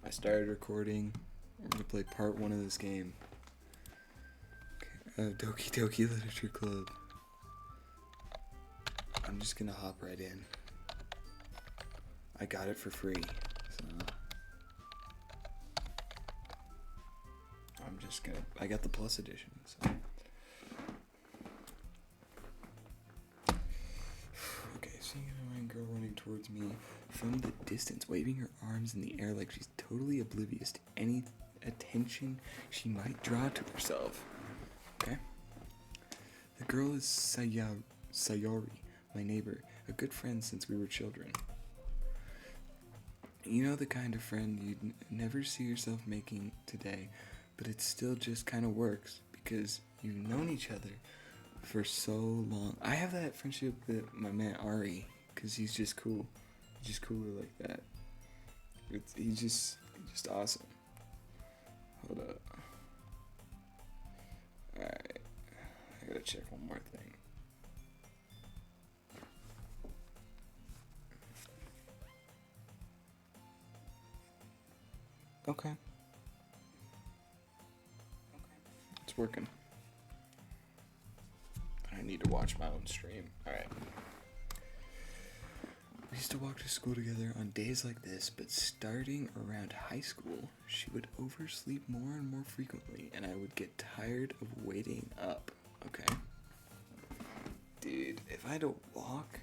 I started recording. We're gonna play part 1 of this game. Okay. Doki Doki Literature Club. I'm just gonna hop right in. I got it for free, so I'm just gonna. I got the plus edition, so. Okay, seeing a young girl running towards me from the distance, waving her arms in the air like she's totally oblivious to any attention she might draw to herself. Okay? The girl is Sayori, my neighbor, a good friend since we were children. You know, the kind of friend you'd never see yourself making today, but it still just kind of works because you've known each other for so long. I have that friendship with my man Ari because he's just cool. He's just cooler like that. He's just awesome. Hold up. Alright. I gotta check one more thing. Okay. It's working. I need to watch my own stream. Alright. We used to walk to school together on days like this, but starting around high school, she would oversleep more and more frequently, and I would get tired of waiting up. Okay? Dude, if I had to walk,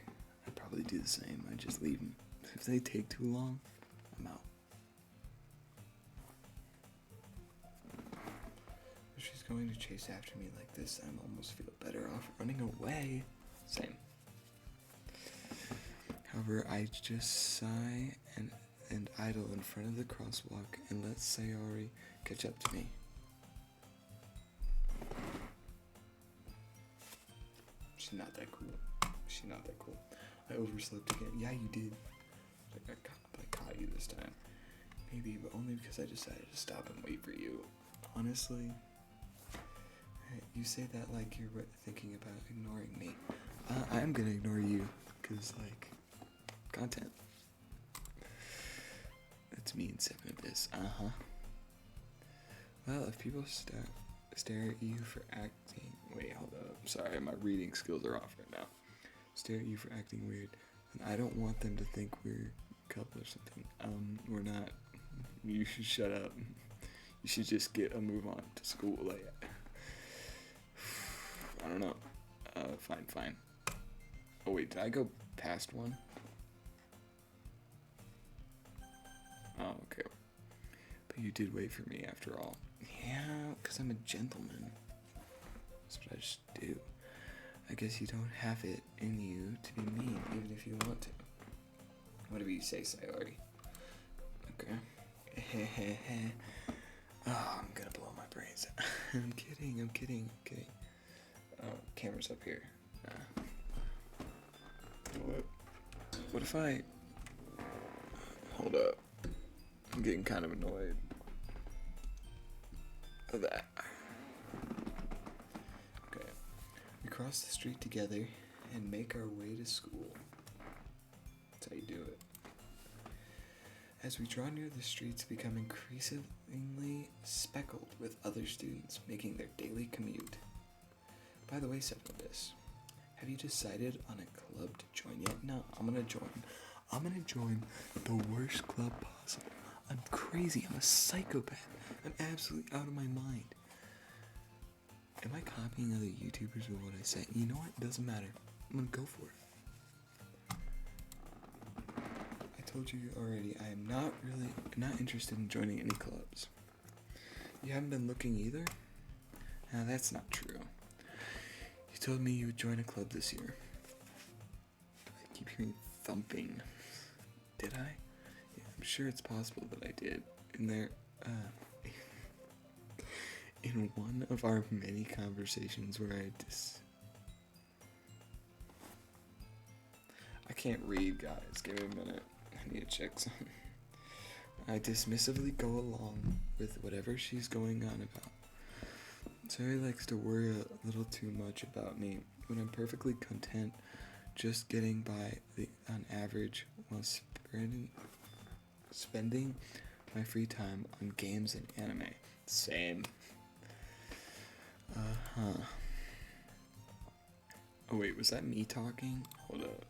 I'd probably do the same. I'd just leave them. If they take too long, I'm out. If she's going to chase after me like this, I almost feel better off running away. Same. However, I just sigh and idle in front of the crosswalk and let Sayori catch up to me. She's not that cool. She's not that cool. I overslept again. Yeah, you did. I caught you this time. Maybe, but only because I decided to stop and wait for you. Honestly, you say that like you're thinking about ignoring me. I'm gonna ignore you, because, like, content. That's me in 7 of this. Uh-huh. Well, if people stare at you for acting... Wait, hold up. Sorry, my reading skills are off right now. Stare at you for acting weird. And I don't want them to think we're a couple or something. We're not. You should shut up. You should just get a move on to school. Like, I don't know. Fine. Oh, wait, did I go past one? Oh, okay. But you did wait for me after all. Yeah, because I'm a gentleman. That's what I just do. I guess you don't have it in you to be mean, even if you want to. Whatever you say, Sayori. Okay. Oh, I'm gonna blow my brains out. I'm kidding. Oh, camera's up here. What if I... Hold up. I'm getting kind of annoyed of that. Okay. We cross the street together and make our way to school. That's how you do it. As we draw near, the streets become increasingly speckled with other students making their daily commute. By the way, Septimus, have you decided on a club to join yet? No, I'm gonna join the worst club possible. I'm crazy. I'm a psychopath. I'm absolutely out of my mind. Am I copying other YouTubers with what I say? You know what? It doesn't matter. I'm gonna go for it. I told you already, I am not interested in joining any clubs. You haven't been looking either? Now that's not true. You told me you would join a club this year. I keep hearing thumping. Did I? Yeah, I'm sure it's possible that I did. In one of our many conversations where I can't read, guys. Give me a minute. I need to check something. I dismissively go along with whatever she's going on about. Sarah likes to worry a little too much about me when I'm perfectly content just getting by on average while spending my free time on games and anime. Same. Oh wait, was that me talking? Hold up.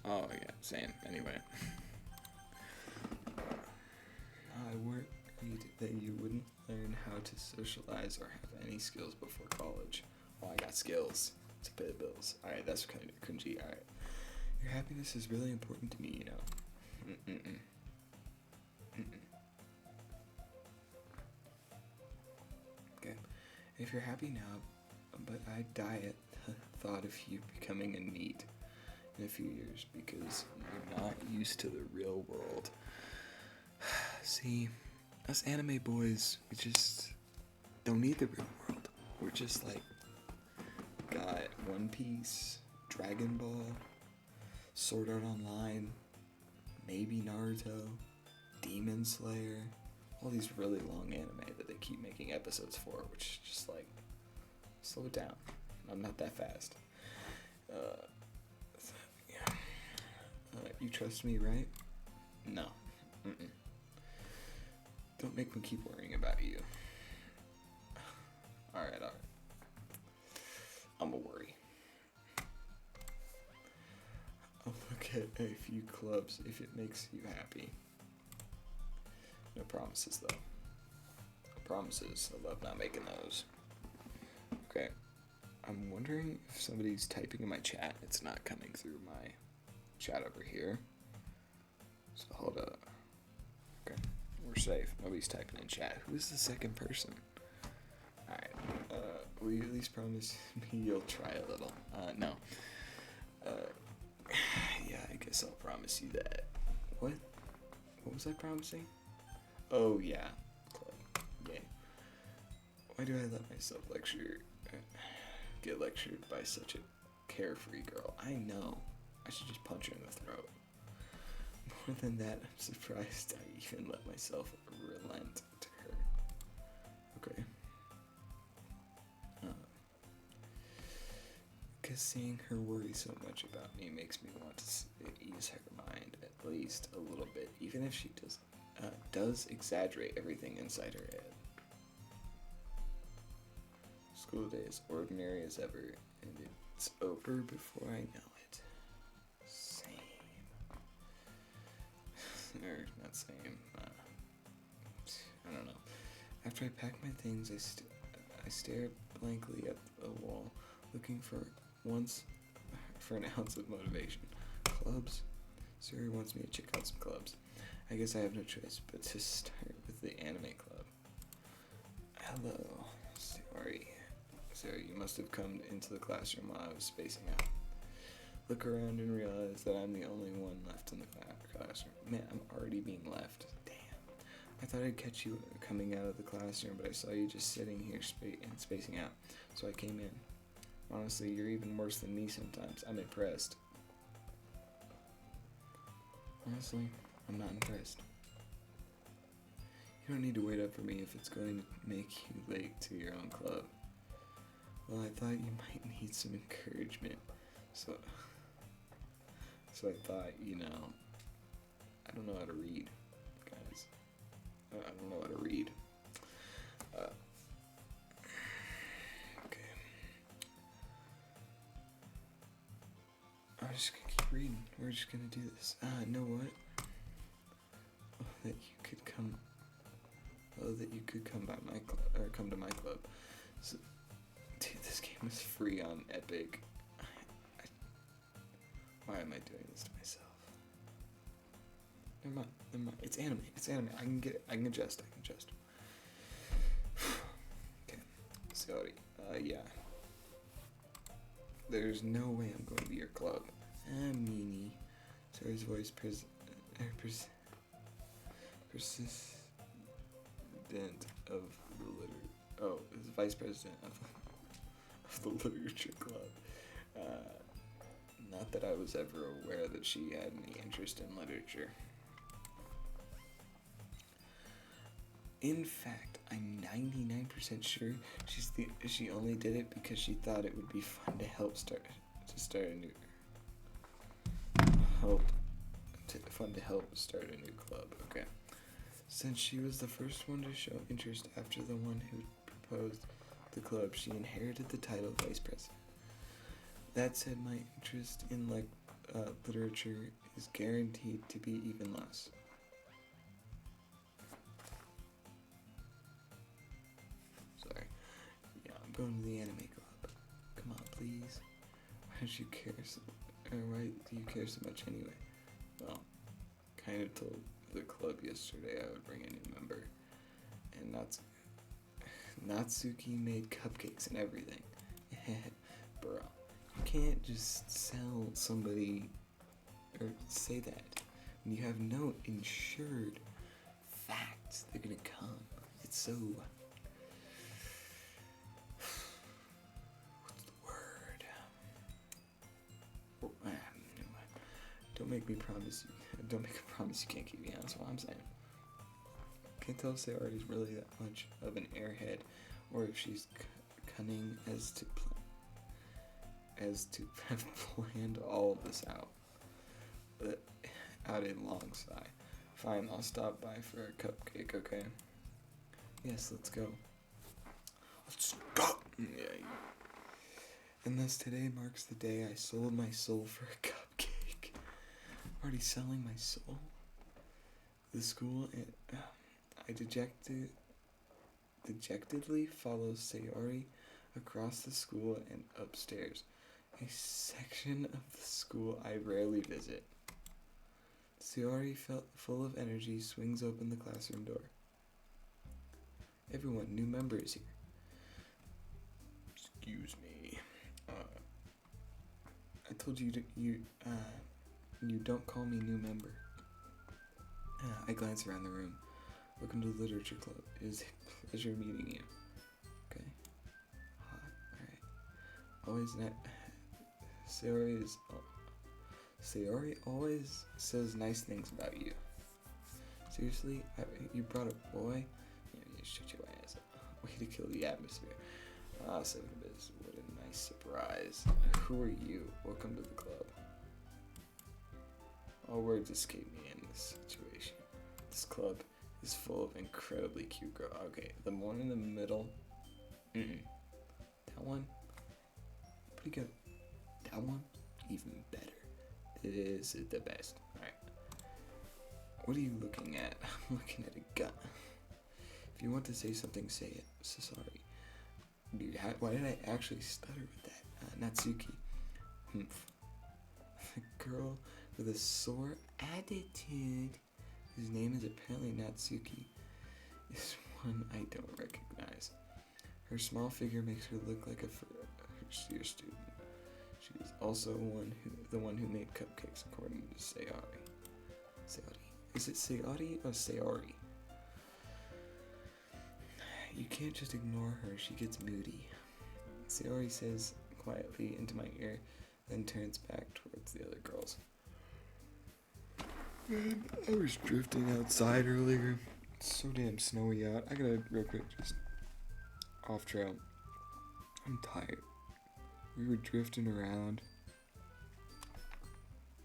Oh yeah, same. Anyway. I worried that you wouldn't learn how to socialize or have any skills before college. Well, I got skills to pay the bills. Alright, that's kind of cringy. Alright. Your happiness is really important to me, you know. Okay. If you're happy now, but I die at the thought of you becoming a NEET in a few years because you're not used to the real world. See, us anime boys, we just don't need the real world. We're just like, got One Piece, Dragon Ball, Sword Art Online, maybe Naruto, Demon Slayer, all these really long anime that they keep making episodes for, which is just like, slow it down. I'm not that fast. You trust me, right? No. Don't make me keep worrying about you. Alright. I'ma worry. I'll look at a few clubs if it makes you happy. No promises, though. No promises. I love not making those. Okay. I'm wondering if somebody's typing in my chat. It's not coming through my chat over here. So hold up. Okay. We're safe. Nobody's typing in chat. Who's the second person? Alright. Will you at least promise me you'll try a little? No. Yeah, I guess I'll promise you that. What? What was I promising? Oh, yeah. Club. Yay. Why do I let myself get lectured by such a carefree girl? I know. I should just punch her in the throat. More than that, I'm surprised I even let myself relent to her. Okay. Because seeing her worry so much about me makes me want to ease her mind at least a little bit, even if she does exaggerate everything inside her head. School day is ordinary as ever, and it's over before I know it. Same. Or not same. I don't know. After I pack my things, I stare blankly at the wall, looking for an ounce of motivation. Clubs? Siri wants me to check out some clubs. I guess I have no choice but to start with the anime club. Hello. Sorry, you must have come into the classroom while I was spacing out. Look around and realize that I'm the only one left in the classroom. Man, I'm already being left. Damn. I thought I'd catch you coming out of the classroom, but I saw you just sitting here and spacing out, so I came in. Honestly, you're even worse than me sometimes. I'm impressed. Honestly, I'm not impressed. You don't need to wait up for me if it's going to make you late to your own club. Well, I thought you might need some encouragement, so I thought, I don't know how to read, guys. I don't know how to read. Okay. I'm just gonna keep reading. We're just gonna do this. Know what? That you could come by my club, or come to my club. So, dude, this game is free on Epic. Why am I doing this to myself? Never mind. It's anime. I can get it. I can adjust. Okay. Sorry. Yeah. There's no way I'm going to be your club. Meanie. Sorry's voice persistent of the is vice president of the literature club. Not that I was ever aware that she had any interest in literature. In fact, I'm 99% sure she only did it because she thought it would be fun to help to start a new help. Fun to help start a new club. Okay. Since she was the first one to show interest after the one who proposed the club, she inherited the title of vice president. That said, my interest in literature is guaranteed to be even less. Sorry. Yeah, I'm going to the anime club. Come on, please. Why do you care so much anyway? Well, kind of told the club yesterday I would bring a new member, and Natsuki made cupcakes and everything. Bro, you can't just sell somebody or say that when you have no insured facts they're gonna come. It's so... what's the word? Don't make a promise you can't keep. Yeah, that's what I'm saying. Can't tell if Sayori's really that much of an airhead, or if she's cunning as to have planned all of this out. But out a long sigh. Fine, I'll stop by for a cupcake, okay? Yes, let's go. Let's go! Yeah. And thus today marks the day I sold my soul for a cupcake. Already selling my soul? The school, I dejectedly follow Sayori across the school and upstairs, a section of the school I rarely visit. Sayori, full of energy, swings open the classroom door. Everyone, new member is here. Excuse me. I told you you don't call me new member. I glance around the room. Welcome to the literature club. It is a pleasure meeting you. Okay. Alright. Sayori always says nice things about you. Seriously? You brought a boy? Yeah, you shut your ass up. Way to kill the atmosphere. Seven Biz, what a nice surprise. Who are you? Welcome to the club. All words escape me in this situation. This club is full of incredibly cute girls. Okay, the one in the middle. That one, pretty good. That one, even better. It is the best. Alright. What are you looking at? I'm looking at a gun. If you want to say something, say it. So sorry. Dude, why did I actually stutter with that? Natsuki. The girl with a sore attitude, whose name is apparently Natsuki, is one I don't recognize. Her small figure makes her look like a first-year student. She is also the one who made cupcakes, according to Sayori. Is it Sayori or Sayori? You can't just ignore her, she gets moody. Sayori says quietly into my ear, then turns back towards the other girls. Man, I was drifting outside earlier. It's so damn snowy out. I gotta real quick just off trail. I'm tired. We were drifting around.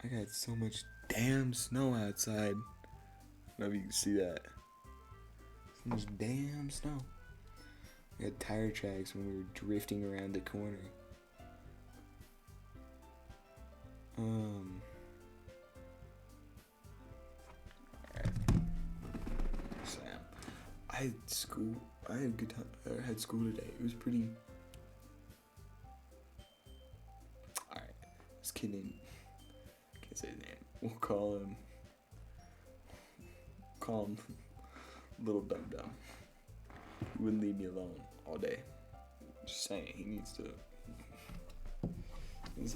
I got so much damn snow outside. I don't know if you can see that. So much damn snow. We had tire tracks when we were drifting around the corner. Alright. Sam. I had school. I had a good time. I had school today. It was pretty. Alright. This kid named. Can't say his name. We'll call him. Little Dum Dum. He wouldn't leave me alone all day. Just saying, he needs to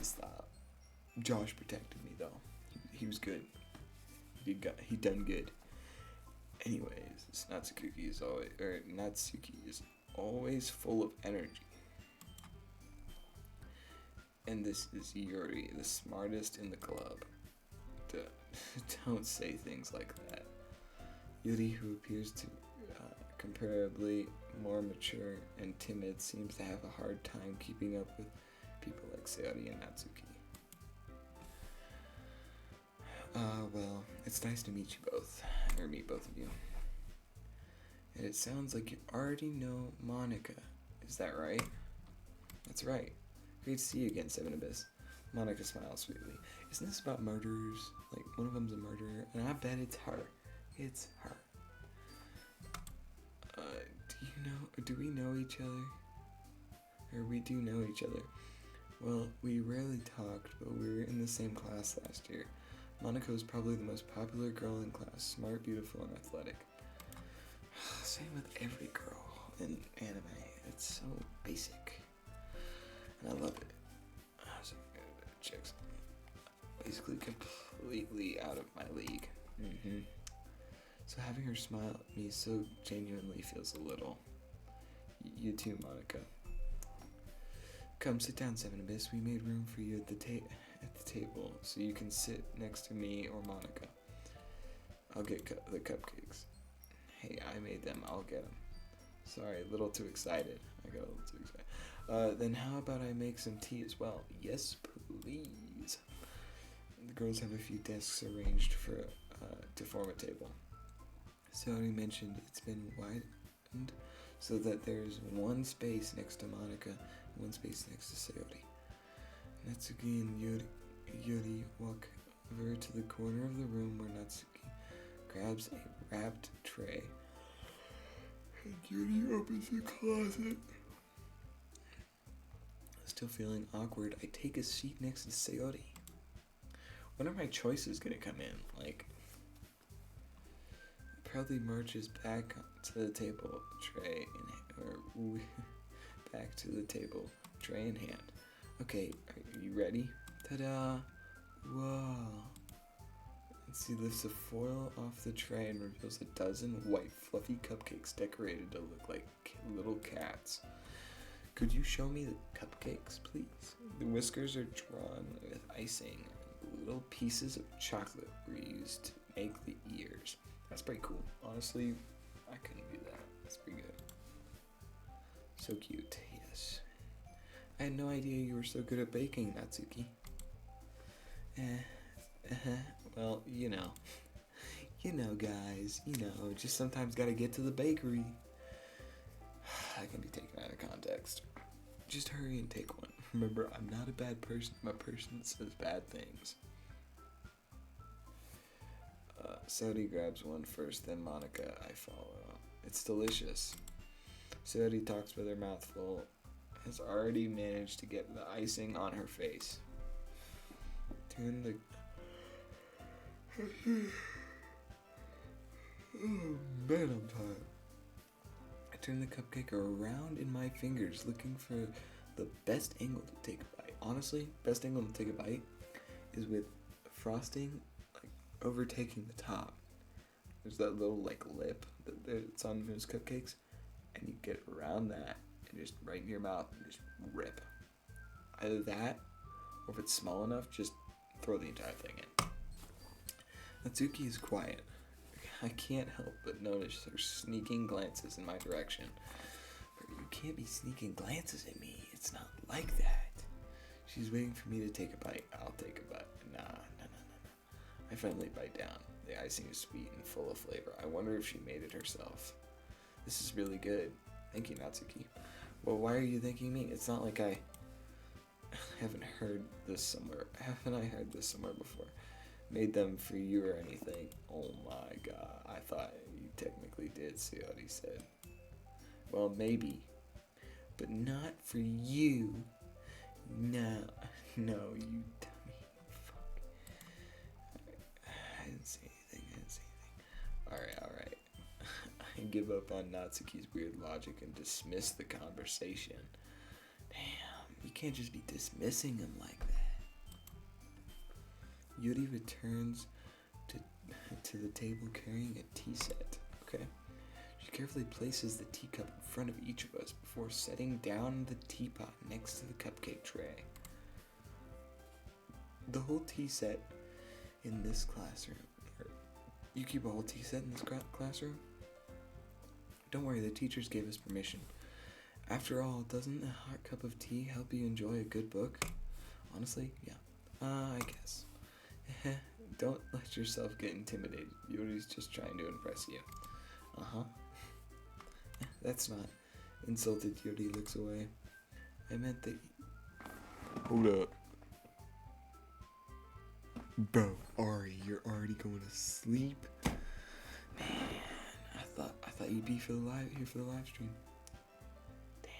stop. Josh protected me though. He was good. He done good. Anyways, Natsuki is always full of energy. And this is Yuri, the smartest in the club. Don't say things like that. Yuri, who appears to comparably more mature and timid, seems to have a hard time keeping up with people like Sayori and Natsuki. Well, it's nice to meet you both, or meet both of you. And it sounds like you already know Monica. Is that right? That's right. Great to see you again, Seven Abyss. Monica smiles sweetly. Isn't this about murderers? Like, one of them's a murderer, and I bet it's her. It's her. Do we know each other? Or we do know each other. Well, we rarely talked, but we were in the same class last year. Monica was probably the most popular girl in class, smart, beautiful, and athletic. Same with every girl in anime. It's so basic. And I love it. So chicks basically completely out of my league. So having her smile at me so genuinely feels a little. You too, Monica. Come sit down, Seven Abyss. We made room for you at the table, so you can sit next to me or Monica. I'll get the cupcakes. Hey, I made them. I'll get them. Sorry, a little too excited. I got a little too excited. Then how about I make some tea as well? Yes, please. The girls have a few desks arranged to form a table. Sayori mentioned it's been widened so that there's one space next to Monica and one space next to Sayori. Natsuki and Yuri walk over to the corner of the room where Natsuki grabs a wrapped tray. And Yuri opens the closet. Still feeling awkward, I take a seat next to Sayori. When are my choices gonna come in? Like, proudly marches back to the table, tray in hand. Okay, are you ready? Ta-da! Whoa! And she lifts a foil off the tray and reveals a dozen white, fluffy cupcakes decorated to look like little cats. Could you show me the cupcakes, please? The whiskers are drawn with icing. Little pieces of chocolate were used to make the ears. That's pretty cool. Honestly, I couldn't do that. That's pretty good. So cute, yes. I had no idea you were so good at baking, Natsuki. Well, you know. You know, guys. You know, just sometimes gotta get to the bakery. I can be taken out of context. Just hurry and take one. Remember, I'm not a bad person. I'm a person that says bad things. Sayori grabs one first, then Monica. I follow. It's delicious. Sayori talks with her mouth full. Has already managed to get the icing on her face. Turn the... Oh, man, I'm tired. I turn the cupcake around in my fingers, looking for the best angle to take a bite. Honestly, best angle to take a bite is with frosting like overtaking the top. There's that little like lip that's on those cupcakes, and you get around that and just right in your mouth and just rip. Either that, or if it's small enough, just throw the entire thing in. Natsuki is quiet. I can't help but notice her sneaking glances in my direction. But you can't be sneaking glances at me. It's not like that. She's waiting for me to take a bite. I'll take a bite. Nah. I finally bite down. The icing is sweet and full of flavor. I wonder if she made it herself. This is really good. Thank you, Natsuki. Well, why are you thanking me? It's not like I haven't heard this somewhere. Haven't I heard this somewhere before? Made them for you or anything? Oh my god. I thought you technically did, Sayori said. Well, maybe. But not for you. No, you dummy. Fuck. I didn't say anything. Alright. I give up on Natsuki's weird logic and dismiss the conversation. Damn, you can't just be dismissing him like that. Yuri returns to the table carrying a tea set. Okay. She carefully places the teacup in front of each of us before setting down the teapot next to the cupcake tray. The whole tea set in this classroom. You keep a whole tea set in this classroom? Don't worry, the teachers gave us permission. After all, doesn't a hot cup of tea help you enjoy a good book? Honestly, yeah. I guess. Don't let yourself get intimidated. Yuri's just trying to impress you. Uh-huh. That's not. Insulted Yuri looks away. I meant that... Hold up. Bro, Ari, you're already going to sleep? Man, I thought you'd be here for the live stream. Damn.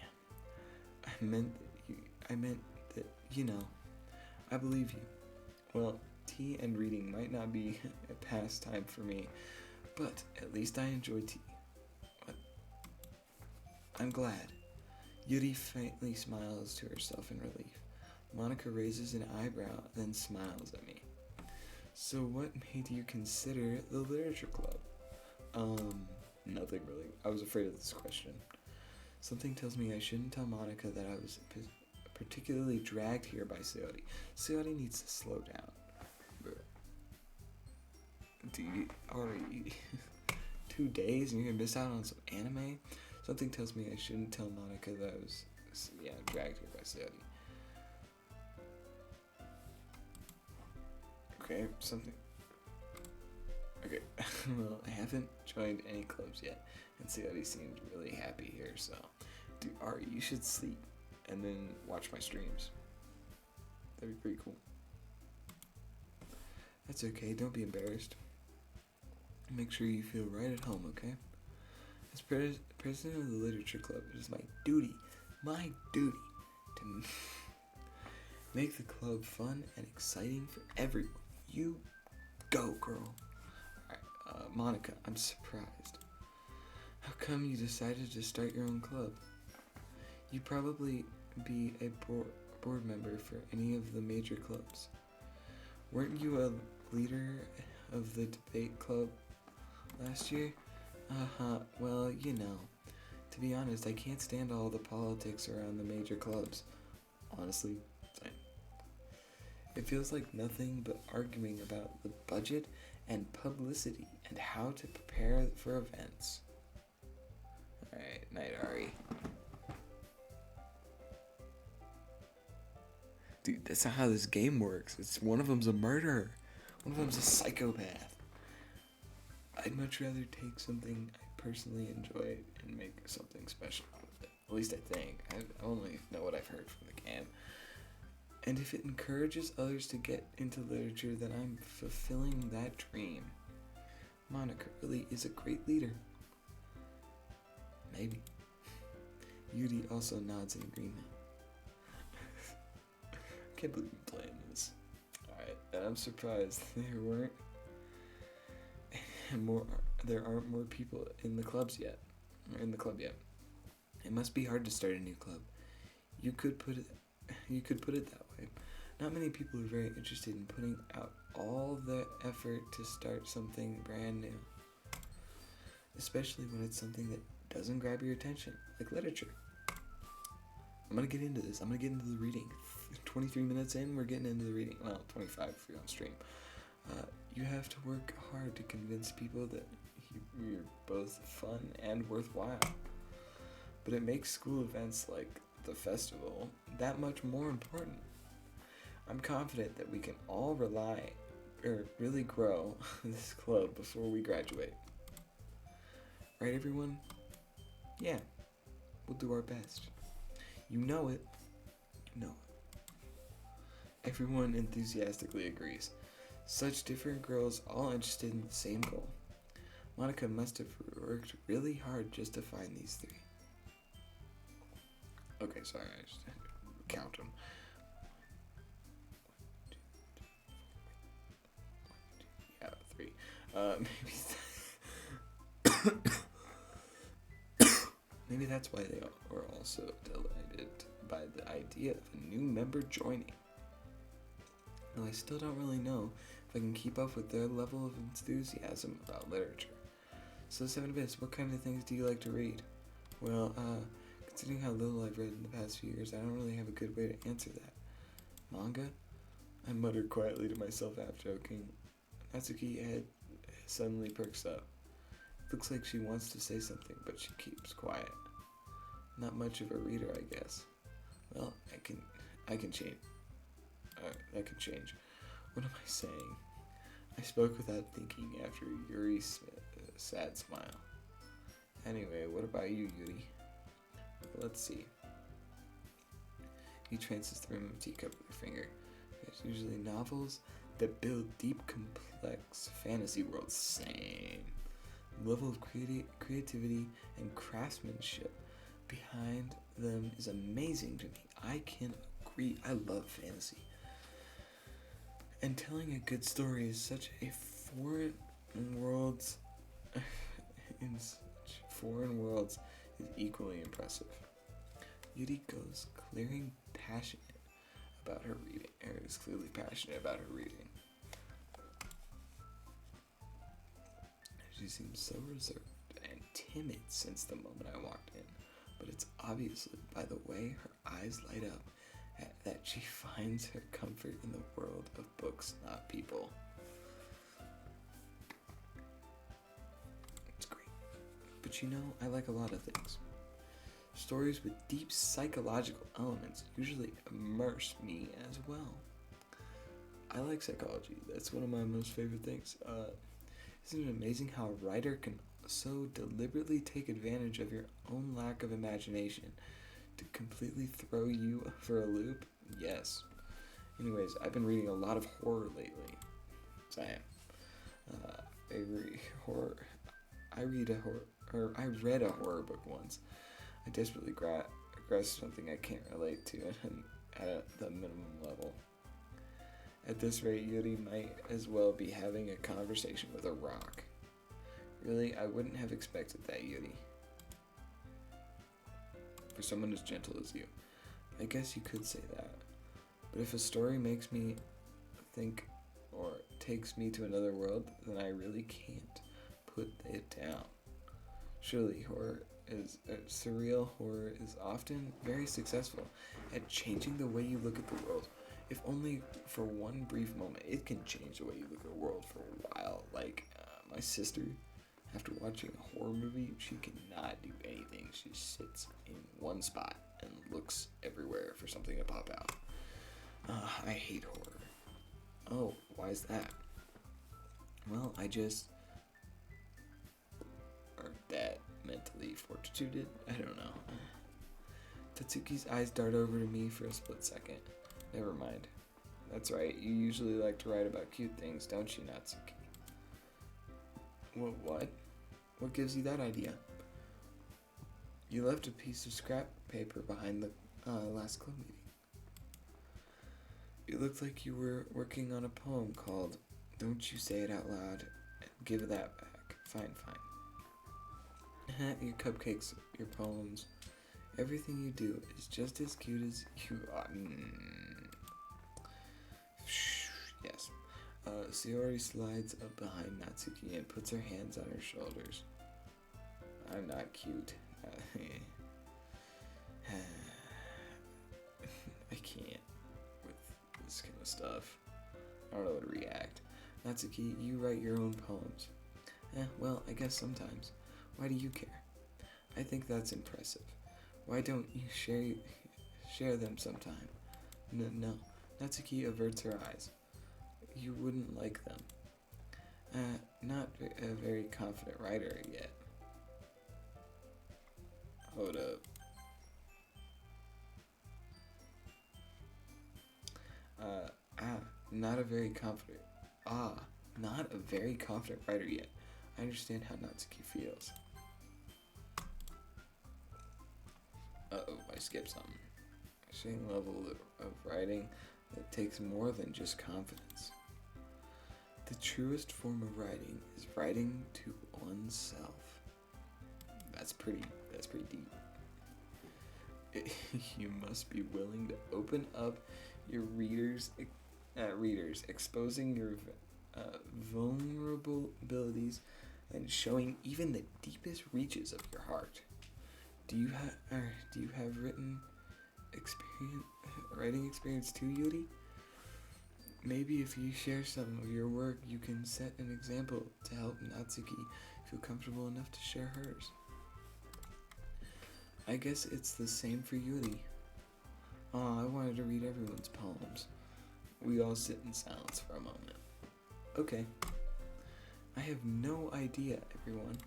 I meant that, I believe you. Well, tea and reading might not be a pastime for me, but at least I enjoy tea. What? I'm glad. Yuri faintly smiles to herself in relief. Monica raises an eyebrow, then smiles at me. So what made you consider the literature club? Nothing really. I was afraid of this question. Something tells me I shouldn't tell Monica that I was particularly dragged here by Sayori. Sayori needs to slow down. Ari, 2 days and you're gonna miss out on some anime? Something tells me I shouldn't tell Monica that I was, dragged here by Sayori. Okay, Okay, well, I haven't joined any clubs yet, and Sayori seemed really happy here, so... Dude, Ari, you should sleep, and then watch my streams. That'd be pretty cool. That's okay, don't be embarrassed. Make sure you feel right at home, okay? As president of the literature club, it is my duty to make the club fun and exciting for everyone. You go, girl. Alright, Monica, I'm surprised. How come you decided to start your own club? You'd probably be a board member for any of the major clubs. Weren't you a leader of the debate club last year? Well, to be honest, I can't stand all the politics around the major clubs. Honestly, same. It feels like nothing but arguing about the budget and publicity and how to prepare for events. Alright, night, Ari. Dude, that's not how this game works. One of them's a murderer. One of them's a psychopath. I'd much rather take something I personally enjoy and make something special out of it. At least I think. I only know what I've heard from the game. And if it encourages others to get into literature, then I'm fulfilling that dream. Monica really is a great leader. Maybe. Yuri also nods in agreement. I can't believe I'm playing this. Alright, and I'm surprised there aren't more people in the club yet. It must be hard to start a new club. You could put it that way. Not many people are very interested in putting out all the effort to start something brand new. Especially when it's something that doesn't grab your attention, like literature. I'm gonna get into this. I'm gonna get into the reading. 23 minutes in, we're getting into the reading. Well, 25 if you're on stream. You have to work hard to convince people that you're both fun and worthwhile. But it makes school events like the festival that much more important. I'm confident that we can all really grow this club before we graduate. Right, everyone? Yeah, we'll do our best. You know it. Everyone enthusiastically agrees. Such different girls, all interested in the same goal. Monica must have worked really hard just to find these three. Okay, sorry, I just had to count them. 3. Maybe that's why they were also delighted by the idea of a new member joining. Though I still don't really know if I can keep up with their level of enthusiasm about literature. So 7bits, what kind of things do you like to read? Well, considering how little I've read in the past few years, I don't really have a good way to answer that. Manga? I muttered quietly to myself half joking. Natsuki head suddenly perks up. Looks like she wants to say something, but she keeps quiet. Not much of a reader, I guess. Well, I can change. That can change. What am I saying? I spoke without thinking after Yuri's sad smile. Anyway, what about you, Yuri? Let's see. He trances the rim of a teacup with her finger. It's usually novels that build deep, complex fantasy worlds. Same. The level of creativity and craftsmanship behind them is amazing to me. I can agree. I love fantasy. And telling a good story is such a foreign worlds in such foreign worlds is equally impressive. Yuri goes clearly passionate about her reading, or is clearly passionate about her reading. She seems so reserved and timid since the moment I walked in, but it's obviously by the way her eyes light up that she finds her comfort in the world of books, not people. It's great. But you know, I like a lot of things. Stories with deep psychological elements usually immerse me as well. I like psychology. That's one of my most favorite things. Isn't it amazing how a writer can so deliberately take advantage of your own lack of imagination to completely throw you for a loop? Yes. Anyways, I've been reading a lot of horror lately. So I am. I read a horror book once. I desperately grasped something I can't relate to at the minimum level. At this rate, Yuri might as well be having a conversation with a rock. Really, I wouldn't have expected that, Yuri. For someone as gentle as you. I guess you could say that. But if a story makes me think or takes me to another world, then I really can't put it down. Surely surreal horror is often very successful at changing the way you look at the world. If only for one brief moment, it can change the way you look at the world for a while. Like my sister, after watching a horror movie, she cannot do anything. She sits in one spot and looks everywhere for something to pop out. I hate horror. Oh, why is that? Well, or that mentally fortituded? I don't know. Tatsuki's eyes dart over to me for a split second. Never mind. That's right, you usually like to write about cute things, don't you, Natsuki? What? What gives you that idea? You left a piece of scrap paper behind the last club meeting. It looked like you were working on a poem called Don't You Say It Out Loud. Give that back. Fine. Your cupcakes, your poems, everything you do is just as cute as you are. Yes. Sayori slides up behind Natsuki and puts her hands on her shoulders. I'm not cute. I can't with this kind of stuff. I don't know how to react. Natsuki, you write your own poems. Well, I guess sometimes. Why do you care? I think that's impressive. Why don't you share them sometime? No. Natsuki averts her eyes. You wouldn't like them. Not a very confident writer yet. Hold up. Not a very confident writer yet. I understand how Natsuki feels. I skipped something. A certain level of writing that takes more than just confidence. The truest form of writing is writing to oneself. That's pretty deep. You must be willing to open up your readers, exposing your vulnerabilities and showing even the deepest reaches of your heart. Do you have writing experience too, Yuri? Maybe if you share some of your work, you can set an example to help Natsuki feel comfortable enough to share hers. I guess it's the same for Yuri. Oh, I wanted to read everyone's poems. We all sit in silence for a moment. Okay. I have no idea, everyone.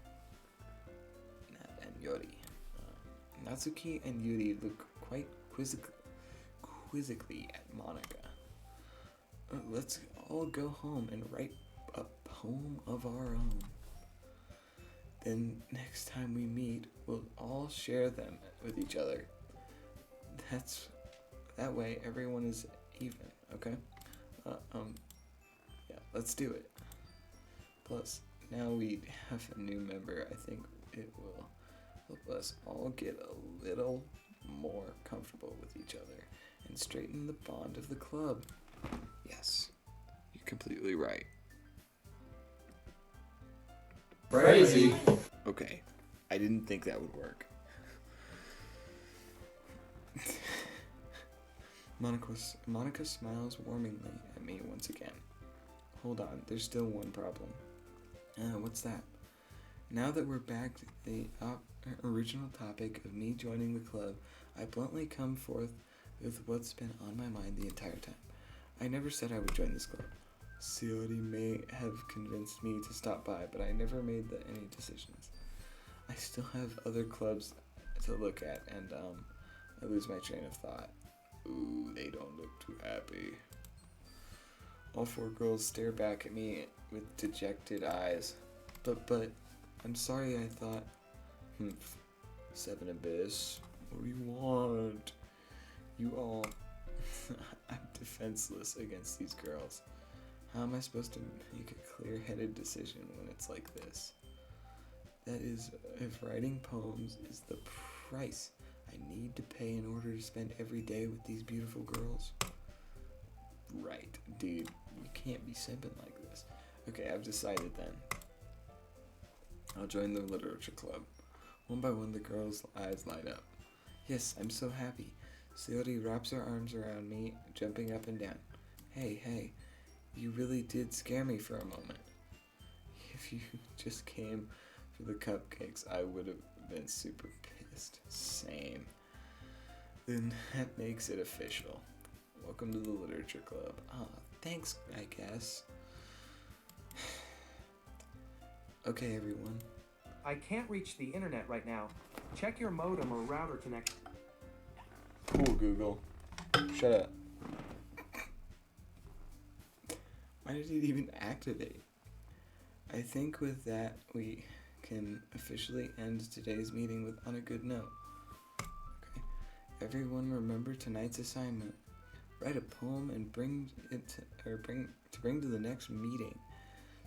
Nat and Yuri. Natsuki and Yuri look quite quizzically at Monica. Let's all go home and write a poem of our own. Then next time we meet, we'll all share them with each other. That way everyone is even, okay? Yeah, let's do it. Plus, now we have a new member. I think it will help us all get a little more comfortable with each other and straighten the bond of the club. Yes, you're completely right. Crazy. Okay, I didn't think that would work. Monica smiles warmingly at me once again. Hold on, there's still one problem. What's that? Now that we're back to the original topic of me joining the club, I bluntly come forth with what's been on my mind the entire time. I never said I would join this club. Ciori may have convinced me to stop by, but I never made any decisions. I still have other clubs to look at, and I lose my train of thought. Ooh, they don't look too happy. All four girls stare back at me with dejected eyes. But, I'm sorry, I thought. Seven Abyss, what do you want? You all... I'm defenseless against these girls. How am I supposed to make a clear-headed decision when it's like this? That is, if writing poems is the price I need to pay in order to spend every day with these beautiful girls. Right, dude, you can't be simping like this. Okay, I've decided then. I'll join the literature club. One by one, the girls' eyes light up. Yes, I'm so happy. Ciori wraps her arms around me, jumping up and down. Hey, you really did scare me for a moment. If you just came for the cupcakes, I would have been super pissed. Same. Then that makes it official. Welcome to the literature club. Thanks, I guess. Okay, everyone. I can't reach the internet right now. Check your modem or router connection. Cool, Google. Shut up. Why did it even activate? I think with that, we can officially end today's meeting on a good note. Okay. Everyone remember tonight's assignment. Write a poem and bring to the next meeting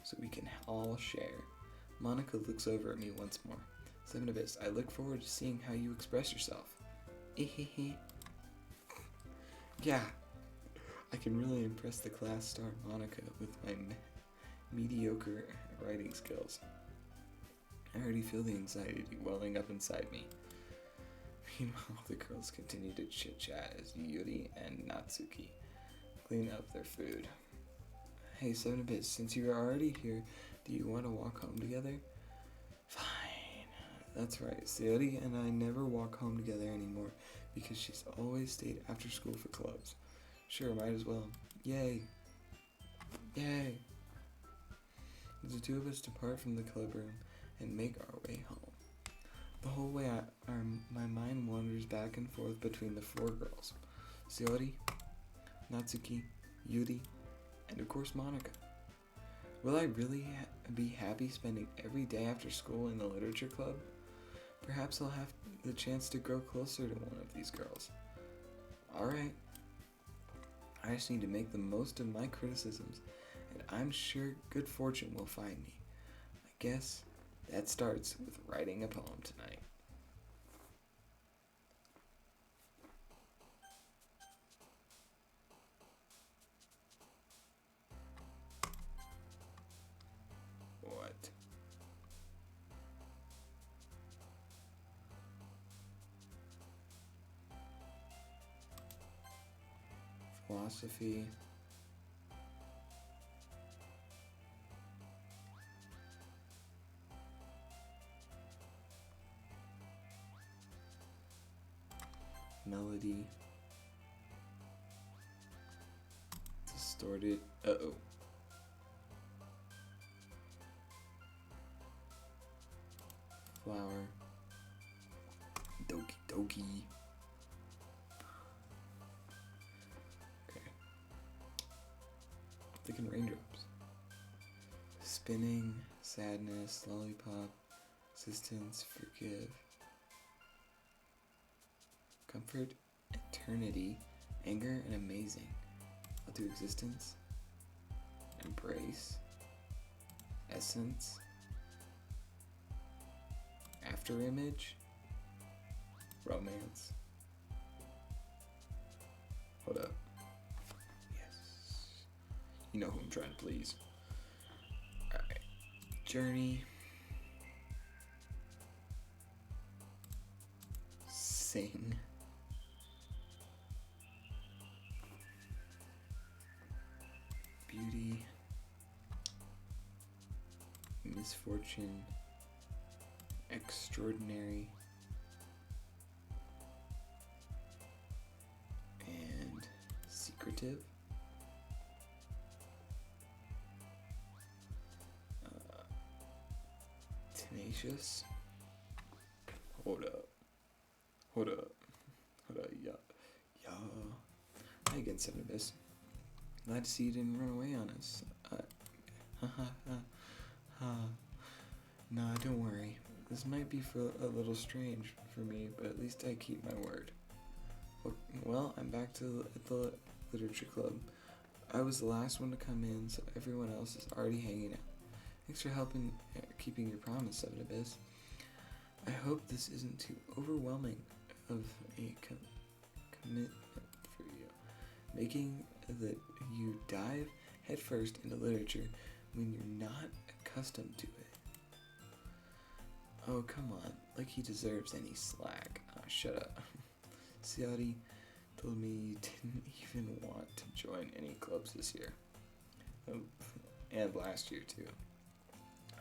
so we can all share. Monica looks over at me once more. Seven Abyss, I look forward to seeing how you express yourself. Yeah, I can really impress the class star Monica with my mediocre writing skills. I already feel the anxiety welling up inside me. Meanwhile, the girls continue to chit-chat as Yuri and Natsuki clean up their food. Hey, Seven Abyss, since you are already here, do you want to walk home together? Fine. That's right, Ciori and I never walk home together anymore because she's always stayed after school for clubs. Sure, might as well. Yay. Yay. The two of us depart from the club room and make our way home. The whole way my mind wanders back and forth between the four girls. Ciori, Natsuki, Yuri, and of course Monica. Will I really be happy spending every day after school in the literature club? Perhaps I'll have the chance to grow closer to one of these girls. Alright. I just need to make the most of my criticisms, and I'm sure good fortune will find me. I guess that starts with writing a poem tonight. What? Philosophy. melody. Distorted. Uh-oh. Flower. Doki Doki. Okay. I'm thinking raindrops. Spinning, sadness, lollipop, existence, forgive. Comfort, eternity, anger, and amazing. I'll do existence, embrace, essence, after image, romance. Hold up. Yes. You know who I'm trying to please. Alright. Journey. Sing. Beauty. Misfortune. Extraordinary. And secretive. Tenacious. Hold up. Hold up. Hold up. Yeah. Yeah. Hi again, Seven Abyss. Glad to see you didn't run away on us. Nah, don't worry. This might be a little strange for me, but at least I keep my word. Well, I'm back at the literature club. I was the last one to come in, so everyone else is already hanging out. Thanks for helping keeping your promise, Seven Abyss. I hope this isn't too overwhelming of a commitment for you. Making that you dive headfirst into literature when you're not accustomed to it. Oh, come on. Like he deserves any slack. Oh, shut up. Ciati told me you didn't even want to join any clubs this year. Oh, and last year, too.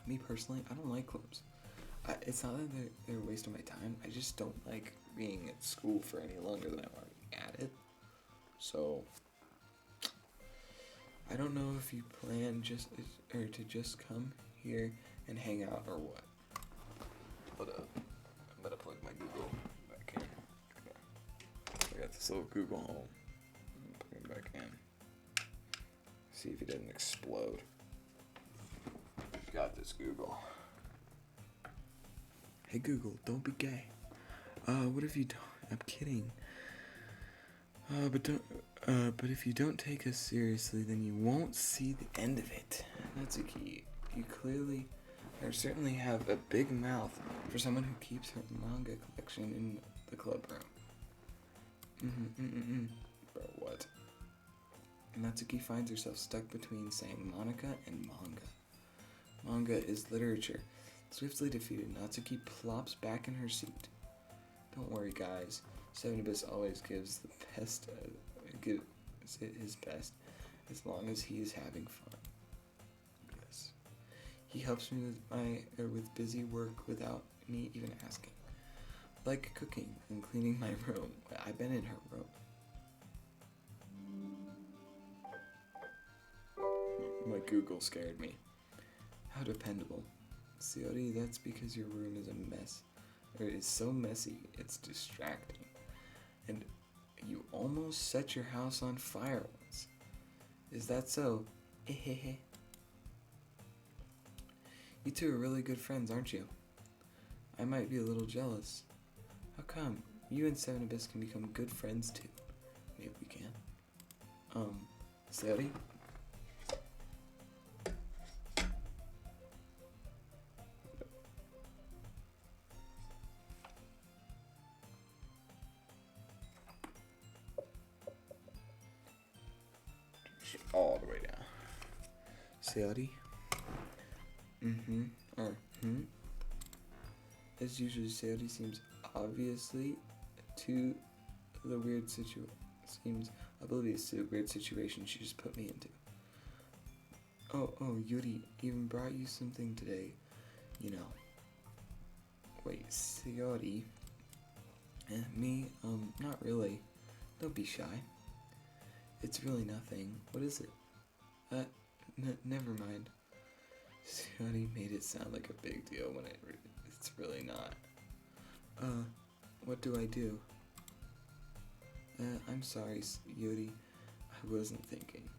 Me, personally, I don't like clubs. It's not that they're wasting my time. I just don't like being at school for any longer than I'm already at it. So, I don't know if you plan to just come here and hang out or what. Hold up. I'm gonna plug my Google back in. Okay. I got this little Google Home. Plug it back in. See if it doesn't explode. Got this, Google. Hey Google, don't be gay. What if you don't? I'm kidding. But if you don't take us seriously, then you won't see the end of it. That's a key. You clearly, or certainly have a big mouth for someone who keeps her manga collection in the club room. Bro, what? And Natsuki finds herself stuck between saying Monica and manga. Manga is literature. Swiftly defeated, Natsuki plops back in her seat. Don't worry, guys. Seven Abyss always gives the best, gives it his best, as long as he is having fun. Yes. He helps me with busy work without me even asking. Like cooking and cleaning my room. I've been in her room. My Google scared me. How dependable. Ciati, that's because your room is a mess. Or it's so messy, it's distracting. And you almost set your house on fire once. Is that so? You two are really good friends, aren't you? I might be a little jealous. How come? You and Seven Abyss can become good friends too. Maybe we can. Ciati? All the way down. Ciati? As usual, Ciati seems obviously oblivious to the weird situation she just put me into. Oh, Yuri even brought you something today. You know. Wait, Ciati? Me? Not really. Don't be shy. It's really nothing. What is it? Never mind. Scotty made it sound like a big deal when it's really not. What do I do? I'm sorry, Yuri. I wasn't thinking.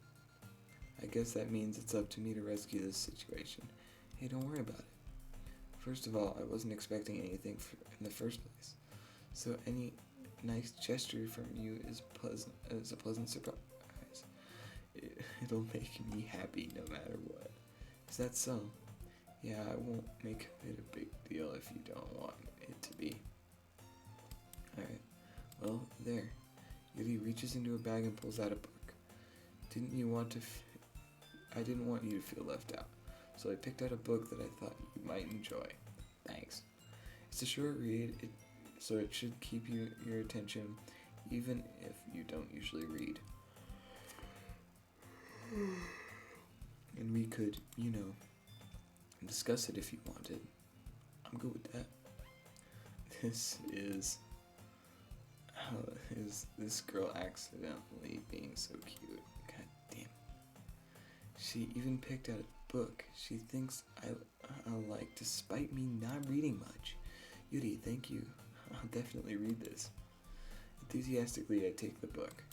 I guess that means it's up to me to rescue this situation. Hey, don't worry about it. First of all, I wasn't expecting anything in the first place. So any nice gesture from you is a pleasant surprise. It'll make me happy no matter what. Is that so? Yeah, I won't make it a big deal if you don't want it to be. Alright, well, there. Yuri reaches into a bag and pulls out a book. I didn't want you to feel left out, so I picked out a book that I thought you might enjoy. Thanks. It's a short read, so it should keep your attention, even if you don't usually read. And we could, discuss it if you wanted. I'm good with that. This is this girl accidentally being so cute. God damn. She even picked out a book she thinks I'll like, despite me not reading much. Yuri, thank you. I'll definitely read this. Enthusiastically, I take the book.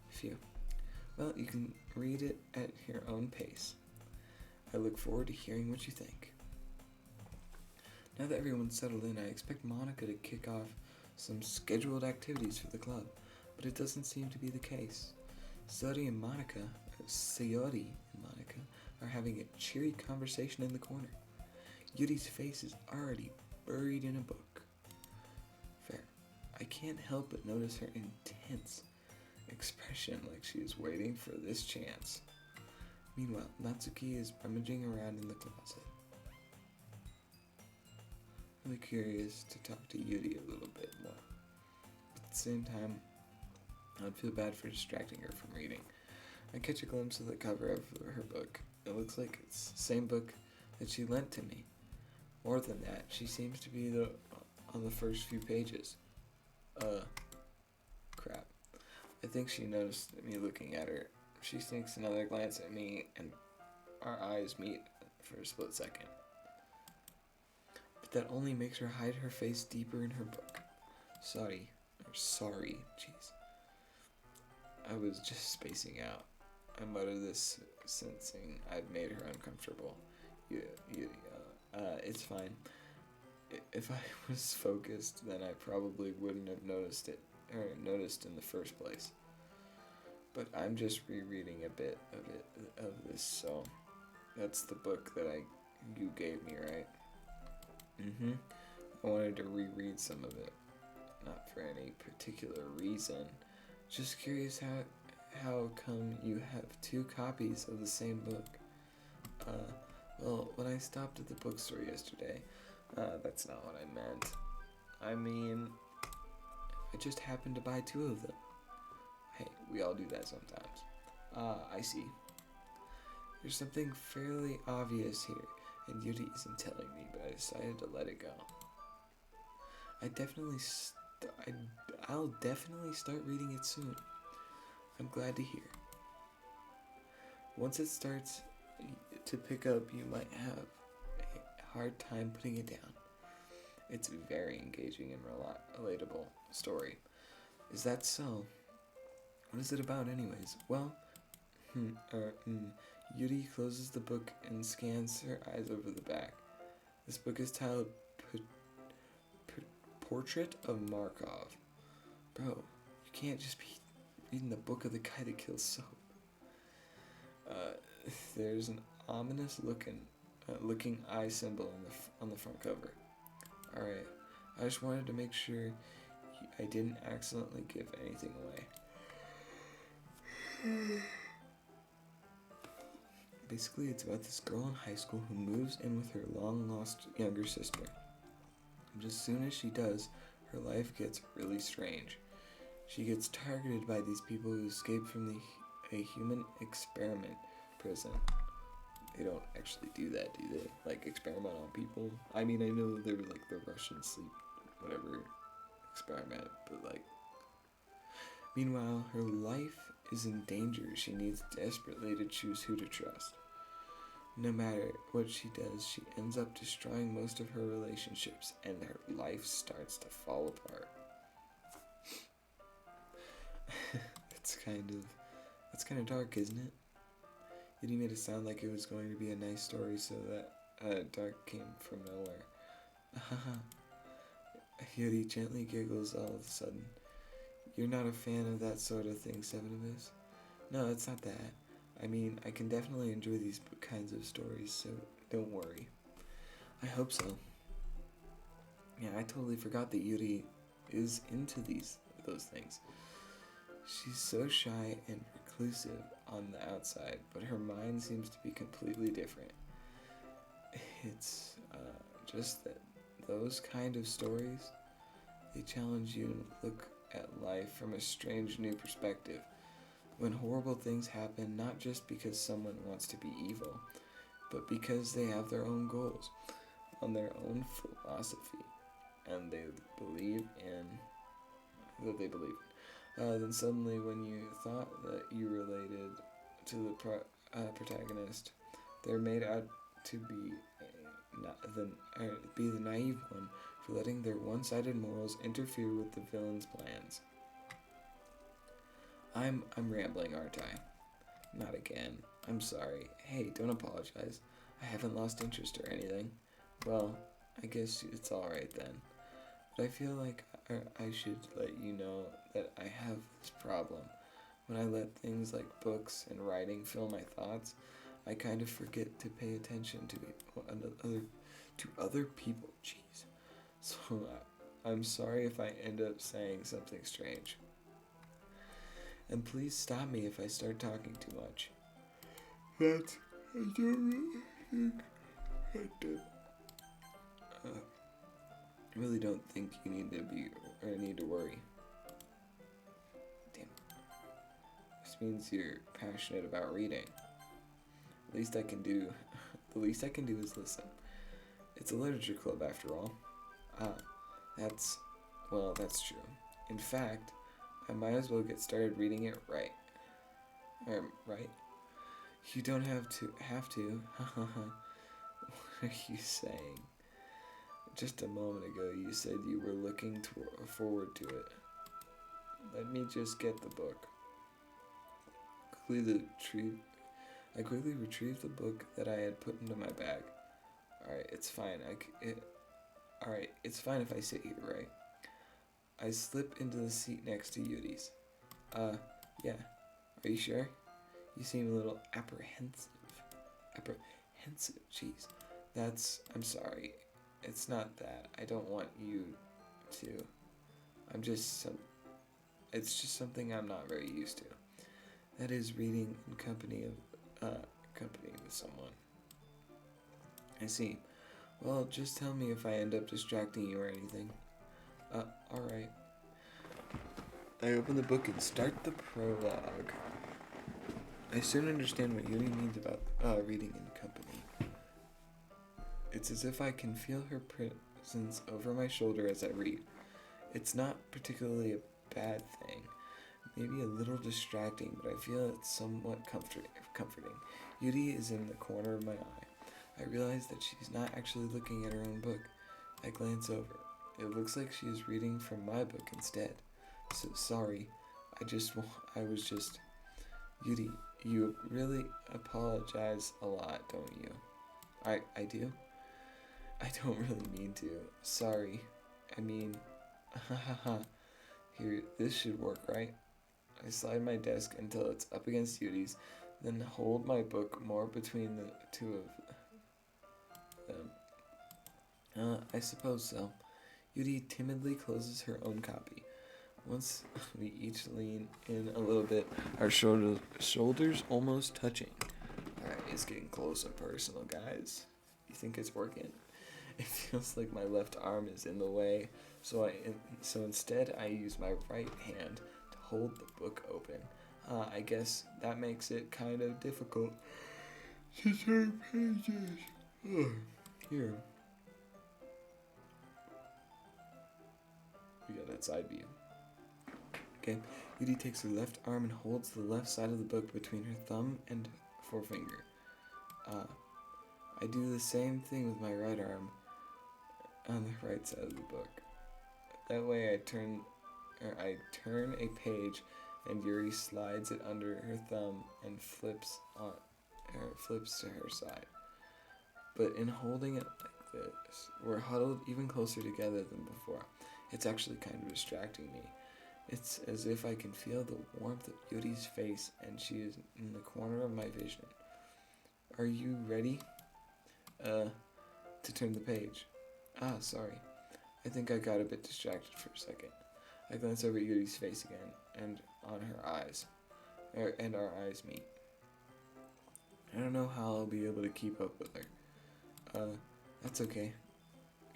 Phew. Well, you can read it at your own pace. I look forward to hearing what you think. Now that everyone's settled in, I expect Monica to kick off some scheduled activities for the club, but it doesn't seem to be the case. Sayori and Monica are having a cheery conversation in the corner. Yuri's face is already buried in a book. Fair. I can't help but notice her intense expression, like she is waiting for this chance. Meanwhile, Natsuki is rummaging around in the closet. Really curious to talk to Yuri a little bit more. At the same time, I'd feel bad for distracting her from reading. I catch a glimpse of the cover of her book. It looks like it's the same book that she lent to me. More than that, she seems to be on the first few pages. Crap. I think she noticed me looking at her. She sneaks another glance at me, and our eyes meet for a split second. But that only makes her hide her face deeper in her book. Sorry, jeez. I was just spacing out. I muttered this, sensing I'd made her uncomfortable. It's fine. If I was focused, then I probably wouldn't have noticed in the first place. But I'm just rereading a bit of this, so that's the book that you gave me, right? I wanted to reread some of it, not for any particular reason. Just curious how come you have two copies of the same book? Well, when I stopped at the bookstore yesterday, that's not what I meant. I mean, I just happened to buy two of them. Hey, we all do that sometimes. I see. There's something fairly obvious here, and Yuri isn't telling me, but I decided to let it go. I'll definitely start reading it soon. I'm glad to hear. Once it starts to pick up, you might have a hard time putting it down. It's a very engaging and relatable story. Is that so? What is it about anyways? Well, Yuri closes the book and scans her eyes over the back. This book is titled Portrait of Markov. Bro, you can't just be reading the book of the guy that kills Soap. There's an ominous looking eye symbol on the front cover. Alright, I just wanted to make sure I didn't accidentally give anything away. Basically, it's about this girl in high school who moves in with her long-lost younger sister. But as soon as she does, her life gets really strange. She gets targeted by these people who escaped from a human experiment prison. They don't actually do that, do they? Like, experiment on people? I mean, I know they're like the Russian sleep, whatever, experiment, but like, meanwhile, her life is in danger. She needs desperately to choose who to trust. No matter what she does, she ends up destroying most of her relationships, and her life starts to fall apart. That's kind of dark, isn't it? Yudi made it sound like it was going to be a nice story, so that dark came from nowhere. Yudi gently giggles all of a sudden. You're not a fan of that sort of thing, Sevenibus? No, it's not that. I mean, I can definitely enjoy these kinds of stories, so don't worry. I hope so. Yeah, I totally forgot that Yuri is into those things. She's so shy and reclusive on the outside, but her mind seems to be completely different. It's just that those kind of stories, they challenge you to look at life from a strange new perspective. When horrible things happen, not just because someone wants to be evil, but because they have their own goals, on their own philosophy, and they believe in then suddenly, when you thought that you related to the protagonist, they're made out to be the naive one for letting their one-sided morals interfere with the villain's plans. I'm rambling, aren't I? Not again. I'm sorry. Hey, don't apologize. I haven't lost interest or anything. Well, I guess it's alright then. But I feel like I should let you know that I have this problem. When I let things like books and writing fill my thoughts, I kind of forget to pay attention to other people. Jeez. So I'm sorry if I end up saying something strange. And please stop me if I start talking too much. I don't really think I did. I really don't think you need to worry. Damn. This means you're passionate about reading. The least I can do is listen. It's a literature club after all. That's true. In fact, I might as well get started reading it right. Right? You don't have to. What are you saying? Just a moment ago, you said you were looking forward to it. Let me just get the book. I quickly retrieved the book that I had put into my bag. Alright, it's fine. It's fine if I sit here, right? I slip into the seat next to Yudi's. Yeah. Are you sure? You seem a little apprehensive. Jeez. I'm sorry. It's not that. I don't want you to. It's just something I'm not very used to. That is reading in company with someone. I see. Well, just tell me if I end up distracting you or anything. Alright. I open the book and start the prologue. I soon understand what Yuri means about reading in company. It's as if I can feel her presence over my shoulder as I read. It's not particularly a bad thing. Maybe a little distracting, but I feel it's somewhat comforting. Yuri is in the corner of my eye. I realize that she's not actually looking at her own book. I glance over. It looks like she is reading from my book instead. So sorry. Yuri, you really apologize a lot, don't you? I do? I don't really mean to. Sorry. I mean, Here, this should work, right? I slide my desk until it's up against Yudi's, then hold my book more between the two of them. I suppose so. Yudi timidly closes her own copy. Once we each lean in a little bit, our shoulders almost touching. Alright, it's getting close and personal, guys. You think it's working? It feels like my left arm is in the way, so instead I use my right hand to hold the book open. I guess that makes it kind of difficult. to turn pages. Ugh. Here. We got that side view. Okay. Yudi takes her left arm and holds the left side of the book between her thumb and forefinger. I do the same thing with my right arm on the right side of the book. That way I turn a page and Yuri slides it under her thumb and flips to her side. But in holding it like this, we're huddled even closer together than before. It's actually kind of distracting me. It's as if I can feel the warmth of Yuri's face and she is in the corner of my vision. Are you ready? To turn the page. Sorry. I think I got a bit distracted for a second. I glance over at Yuri's face again, and on her eyes. And our eyes meet. I don't know how I'll be able to keep up with her. That's okay.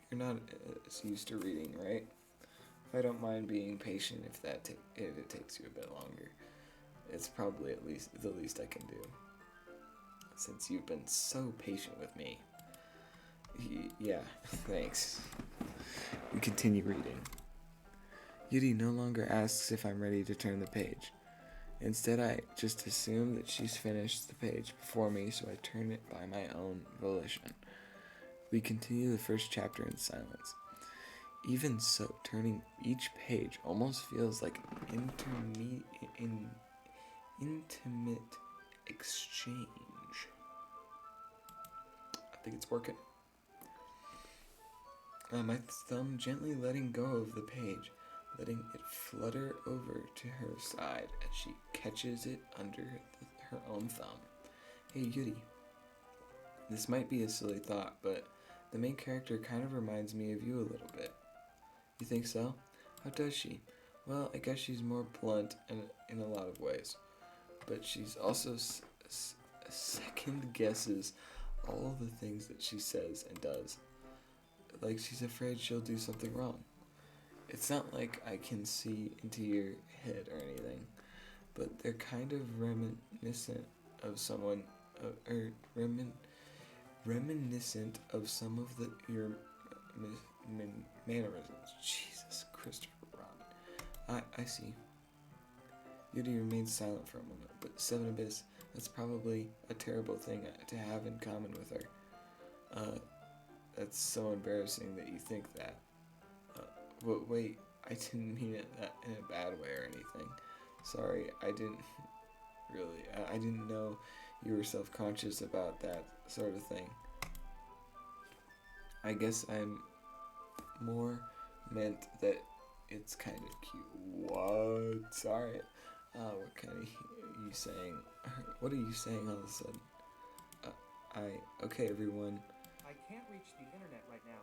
You're not as used to reading, right? I don't mind being patient if it takes you a bit longer. It's probably the least I can do. Since you've been so patient with me. Yeah, thanks. We continue reading. Yuri no longer asks if I'm ready to turn the page. Instead, I just assume that she's finished the page before me, so I turn it by my own volition. We continue the first chapter in silence. Even so, turning each page almost feels like an intimate exchange. I think it's working. My thumb gently letting go of the page, letting it flutter over to her side as she catches it under her own thumb. Hey, Yuri. This might be a silly thought, but the main character kind of reminds me of you a little bit. You think so? How does she? Well, I guess she's more blunt in a lot of ways, but she's also second guesses all the things that she says and does. Like she's afraid she'll do something wrong. It's not like I can see into your head or anything, but they're kind of reminiscent of someone, reminiscent of some of your mannerisms. Jesus, Christopher Robin. I see. Yuri remains silent for a moment, but Seven Abyss, that's probably a terrible thing to have in common with her. That's so embarrassing that you think that. Wait, I didn't mean it that in a bad way or anything. Sorry, I didn't know you were self-conscious about that sort of thing. I guess I'm more meant that it's kind of cute. What? Sorry. What kind of you saying? What are you saying all of a sudden? Okay, everyone. I can't reach the internet right now.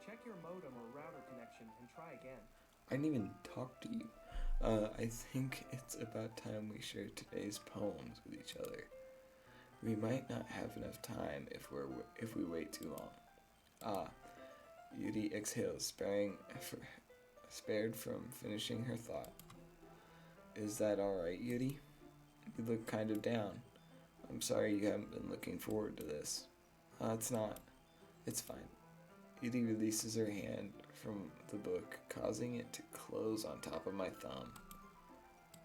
Check your modem or router connection and try again. I didn't even talk to you. I think it's about time we share today's poems with each other. We might not have enough time if we wait too long. Yuri exhales, spared from finishing her thought. Is that alright, Yuri? You look kind of down. I'm sorry you haven't been looking forward to this. It's not. It's fine. Yuri releases her hand from the book, causing it to close on top of my thumb.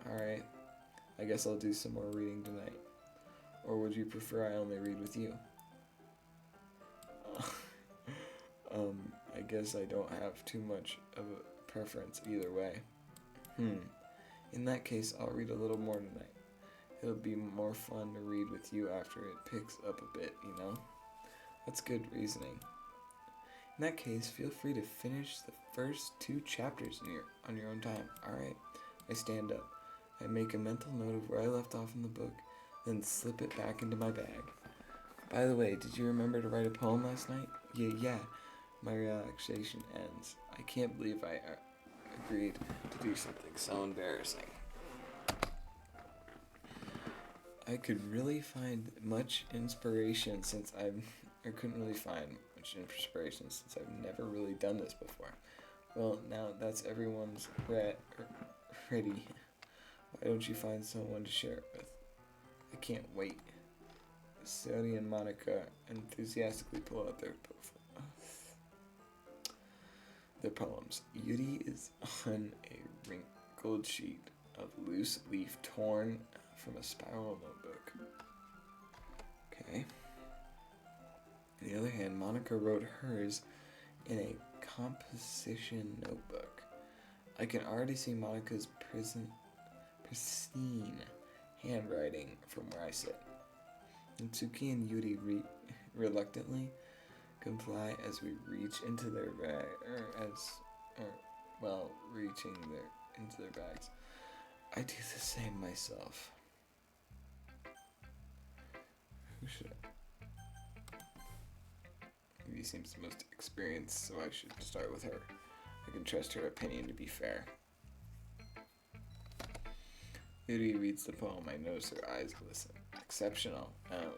Alright, I guess I'll do some more reading tonight. Or would you prefer I only read with you? I guess I don't have too much of a preference either way. In that case, I'll read a little more tonight. It'll be more fun to read with you after it picks up a bit, you know? That's good reasoning. In that case, feel free to finish the first 2 chapters on your own time. Alright, I stand up. I make a mental note of where I left off in the book, then slip it back into my bag. By the way, did you remember to write a poem last night? Yeah. My relaxation ends. I can't believe I agreed to do something so embarrassing. I couldn't really find much inspiration since I've never really done this before. Well, now that's everyone's ready. Why don't you find someone to share it with? I can't wait. Sody and Monica enthusiastically pull out their poems. Yuri is on a wrinkled sheet of loose leaf torn from a spiral notebook. Okay. On the other hand, Monica wrote hers in a composition notebook. I can already see Monica's pristine handwriting from where I sit. Natsuki and Yuri reluctantly comply as we reach into their into their bags. I do the same myself. Who should I? Yuri seems the most experienced, so I should start with her. I can trust her opinion to be fair. Yuri reads the poem. I notice her eyes glisten. Exceptional.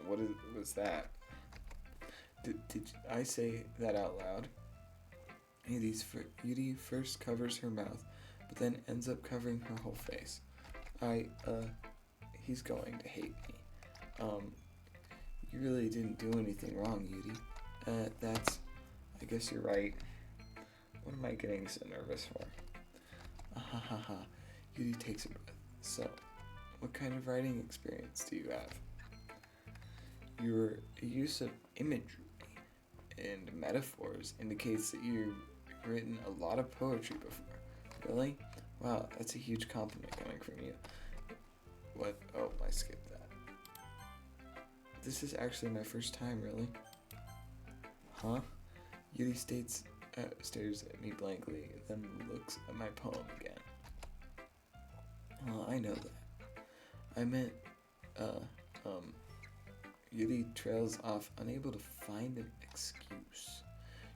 What was that? Did I say that out loud? Yuri first covers her mouth, but then ends up covering her whole face. He's going to hate me. You really didn't do anything wrong, Yuri. I guess you're right. What am I getting so nervous for? Yuri takes a breath. So, what kind of writing experience do you have? Your use of imagery and metaphors indicates that you've written a lot of poetry before. Really? Wow, that's a huge compliment coming from you. What? Oh, I skipped that. This is actually my first time, really. Huh? Yuri stares at me blankly, then looks at my poem again. Well, I know that. I meant, Yuri trails off, unable to find an excuse.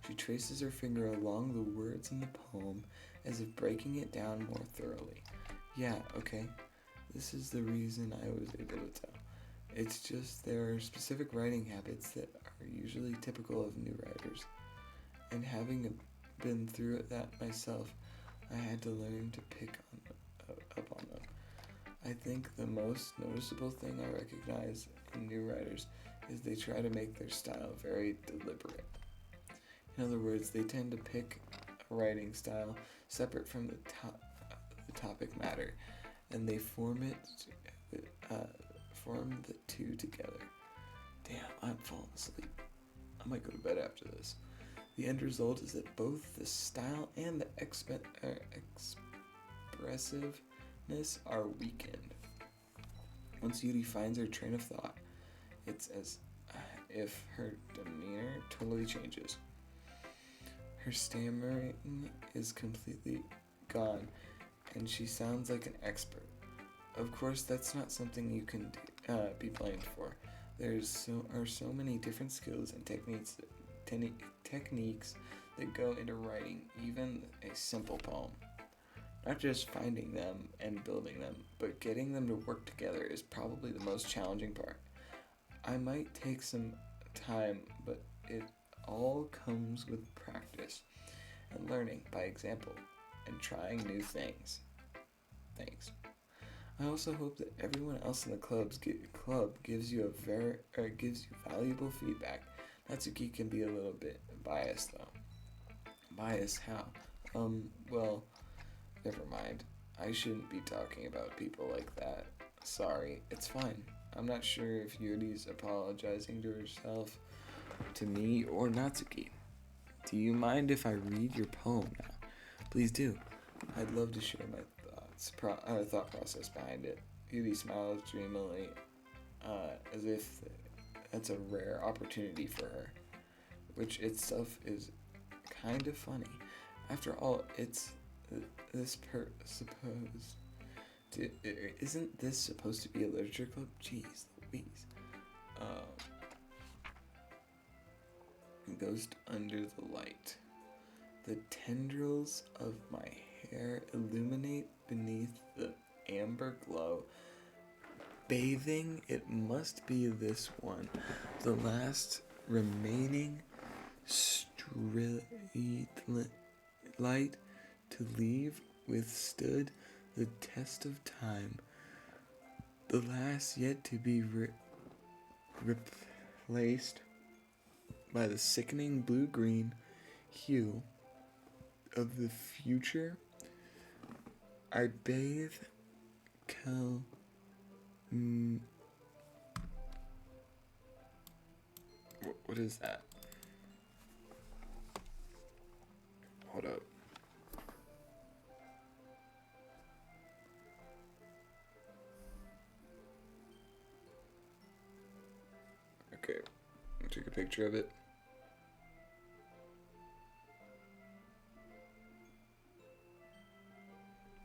She traces her finger along the words in the poem as if breaking it down more thoroughly. Yeah, okay. This is the reason I was able to tell. It's just there are specific writing habits that are usually typical of new writers. And having been through that myself, I had to learn to pick up on them. I think the most noticeable thing I recognize in new writers is they try to make their style very deliberate. In other words, they tend to pick a writing style separate from the topic matter, and they form the two together. Damn, I'm falling asleep. I might go to bed after this. The end result is that both the style and the expressiveness are weakened. Once Yuri finds her train of thought, it's as if her demeanor totally changes. Her stammering is completely gone, and she sounds like an expert. Of course, that's not something you can be blamed for. There are so many different skills and techniques that go into writing even a simple poem. Not just finding them and building them, but getting them to work together is probably the most challenging part. I might take some time, but it all comes with practice and learning by example and trying new things. Thanks. I also hope that everyone else in the club gives you gives you valuable feedback. Natsuki can be a little bit biased though. Biased how? Well, never mind. I shouldn't be talking about people like that. Sorry, it's fine. I'm not sure if Yuri's apologizing to herself, to me, or Natsuki. Do you mind if I read your poem now? Please do. I'd love to share my thought process behind it. Yuri smiles dreamily, as if that's a rare opportunity for her, which itself is kind of funny. After all, isn't this supposed to be a literature club? Jeez Louise. Ghost under the light. The tendrils of my hair illuminate beneath the amber glow. Bathing, it must be this one. The last remaining street light to leave withstood the test of time. The last yet to be replaced by the sickening blue-green hue of the future. I bathe what is that? Hold up. Okay, I took a picture of it.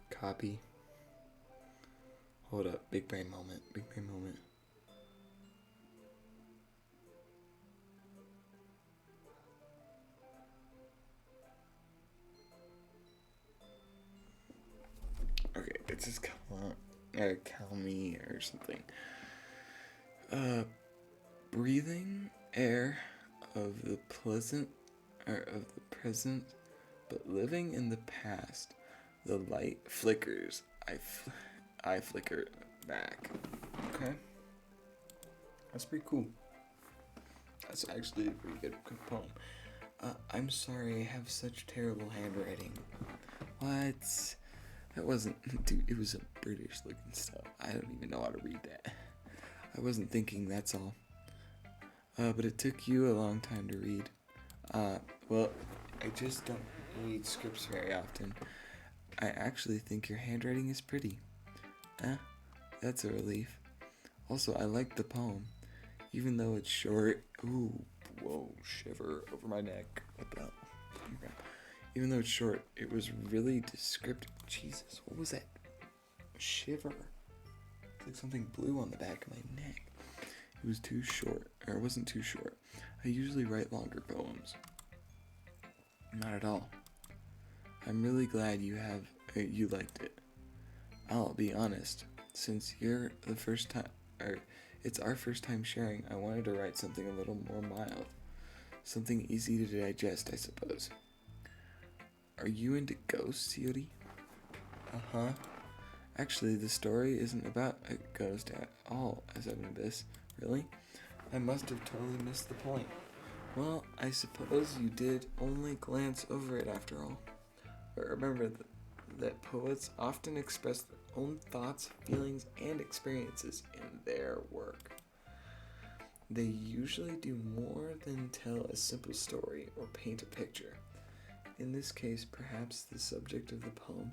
Copy. Hold up, big brain moment, big brain moment. Okay, it says calm me or something. Breathing air of the present, but living in the past. The light flickers. I flicker back. Okay, that's pretty cool. That's actually a pretty good poem. I'm sorry I have such terrible handwriting. What? That wasn't, dude, it was a British looking stuff. I don't even know how to read that. I wasn't thinking, that's all. But it took you a long time to read. Well, I just don't read scripts very often. I actually think your handwriting is pretty. That's a relief. Also, I like the poem. Even though it's short. Ooh, whoa, shiver over my neck. What the hell? Okay. Even though it's short, it was really descriptive. Jesus, what was that? Shiver. It's like something blue on the back of my neck. It was too short. Or it wasn't too short. I usually write longer poems. Not at all. I'm really glad you liked it. I'll be honest, since you're the first time, or it's our first time sharing, I wanted to write something a little more mild. Something easy to digest, I suppose. Are you into ghosts, Yuri? Uh-huh. Actually, the story isn't about a ghost at all, as I've abyss. Really? I must have totally missed the point. Well, I suppose you did only glance over it after all. But remember that poets often express their own thoughts, feelings, and experiences in their work. They usually do more than tell a simple story or paint a picture. In this case, perhaps the subject of the poem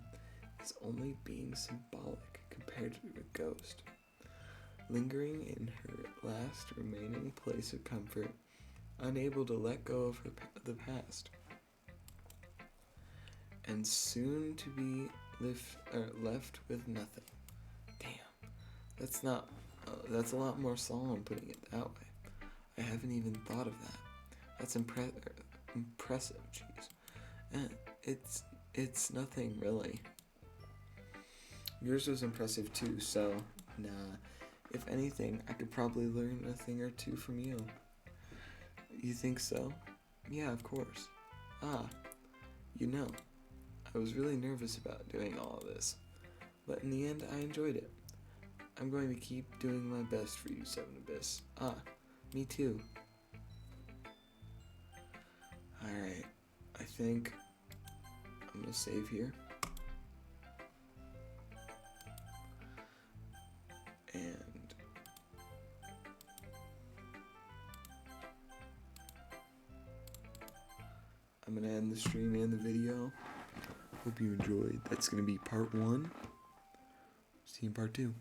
is only being symbolic compared to a ghost, lingering in her last remaining place of comfort, unable to let go of the past, and soon to be left with nothing. Damn, that's a lot more solemn putting it that way. I haven't even thought of that. That's impressive, jeez. It's nothing really. Yours was impressive too, so nah. If anything, I could probably learn a thing or two from you. You think so? Yeah, of course. I was really nervous about doing all of this, but in the end, I enjoyed it. I'm going to keep doing my best for you, Seven Abyss. Me too. Alright, I think I'm gonna save here. And I'm gonna end the stream and the video. Hope you enjoyed. That's gonna be part 1. See you in part 2.